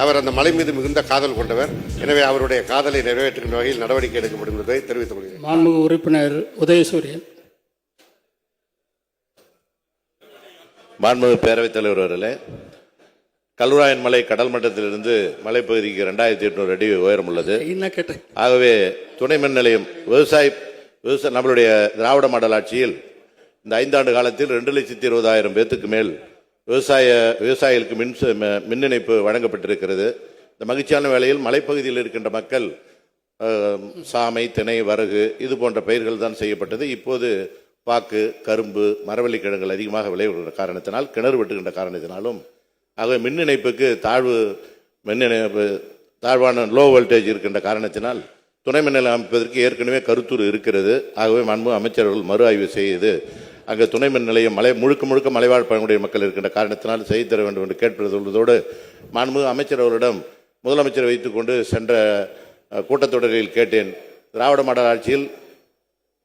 அவர் அந்த மலை மீது மிகுந்த காதல் கொண்டவர். எனவே அவருடைய காதலை நிறைவேற்றுகின்ற வகையில் நடவடிக்கை எடுக்கப்படும் என்பதை தெரிவித்துக் கொள்கிறேன். மாண்புமிகு உறுப்பினர் உதயசூரியன். மாண்புமிகு பேரவைத் தலைவர் அவர்களே, கல்வராயன் மலை கடல் மட்டத்திலிருந்து மலைப்பகுதிக்கு 2800 அடி உயரம் உள்ளது. ஆகவே துணை மின் நிலையம் விவசாய நம்மளுடைய திராவிட மாடல் ஆட்சியில் இந்த 5 ஆண்டு காலத்தில் 2,20,000 பேத்துக்கு மேல் விவசாயிகளுக்கு மின் இணைப்பு வழங்கப்பட்டிருக்கிறது. இந்த மகிழ்ச்சியான வேளையில் மலைப்பகுதியில் இருக்கின்ற மக்கள் சாமை, திணை, வரகு இது போன்ற பயிர்கள் தான் செய்யப்பட்டது. இப்போது பாக்கு, கரும்பு, மரவள்ளி கிழங்குகள் அதிகமாக விளைவிக்கின்ற காரணத்தினால், கிணறு வெட்டுகின்ற காரணத்தினாலும், ஆகவே மின் இணைப்புக்கு தாழ்வான லோ வோல்டேஜ் இருக்கின்ற காரணத்தினால் துணை மின் நிலையம் அமைப்பதற்கு ஏற்கனவே கருத்துரு இருக்கிறது. ஆகவே மாண்பு அமைச்சர்கள் மறு ஆய்வு செய்து அங்கே துணை மின் நிலையம் முழுக்க மலைவாழ் பழங்குடிய மக்கள் இருக்கின்ற காரணத்தினால் செய்து தர வேண்டும் என்று கேட்பதுள்ளதோடு, மாண்பு அமைச்சர் அவரிடம் முதலமைச்சரை வைத்துக்கொண்டு சென்ற கூட்டத்தொடரில் கேட்டேன். திராவிட மாடல் ஆட்சியில்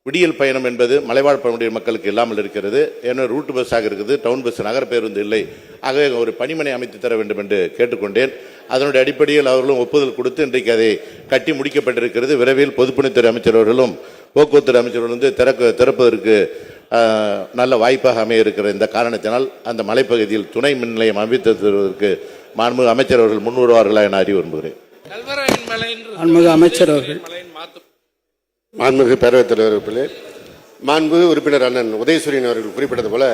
விடியல் பயணம் என்பது மலைவாழ் பழங்குடிய மக்களுக்கு இல்லாமல் இருக்கிறது. ஏன்னா ரூட் பஸ்ஸாக இருக்குது, டவுன் பஸ், நகர பேருந்து இல்லை. ஆகவே ஒரு பணிமனை அமைத்து தர வேண்டும் என்று கேட்டுக்கொண்டேன். அதனுடைய அடிப்படையில் அவர்களும் ஒப்புதல் கொடுத்து இன்றைக்கு அதை கட்டி முடிக்கப்பட்டிருக்கிறது. விரைவில் பொதுப்பணித்துறை அமைச்சர் அவர்களும் போக்குவரத்து அமைச்சர்கள் திறப்பதற்கு நல்ல வாய்ப்பாக அமைய இருக்கிற இந்த காரணத்தினால் அந்த மலைப்பகுதியில் துணை மின் நிலையம் அமைத்து தருவதற்கு மாண்புமிகு அமைச்சர் அவர்கள் முன் வருவார்களா என அறிய விரும்புகிறேன். அமைச்சர் அவர்கள். மாண்புமிகு பேரவைத் தலைவர், மாண்புமிகு உறுப்பினர் அண்ணன் உதயசூரியன் அவர்கள் குறிப்பிட்டது போல,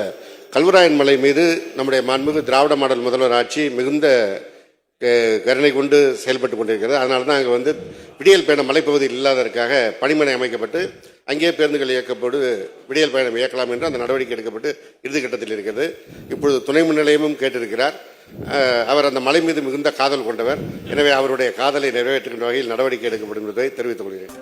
கல்வராயன் மலை மீது நம்முடைய மாண்புமிகு திராவிட மாடல் முதல்வர் ஆட்சி மிகுந்த கருணை கொண்டு செயல்பட்டு கொண்டிருக்கிறது. அதனால தான் அங்கே விடியல் பயணம் மலைப்பகுதியில் இல்லாததற்காக பணிமனை அமைக்கப்பட்டு அங்கே பேருந்துகள் இயக்கப்பட்டு விடியல் பயணம் இயக்கலாம் என்று அந்த நடவடிக்கை எடுக்கப்பட்டு இறுதிக்கட்டத்தில் இருக்கிறது. இப்பொழுது துணை மின் நிலையமும் கேட்டிருக்கிறார். அவர் அந்த மலை மீது மிகுந்த காதல் கொண்டவர். எனவே அவருடைய காதலை நிறைவேற்றுகின்ற வகையில் நடவடிக்கை எடுக்கப்படும் என்பதை தெரிவித்துக் கொள்கிறேன்.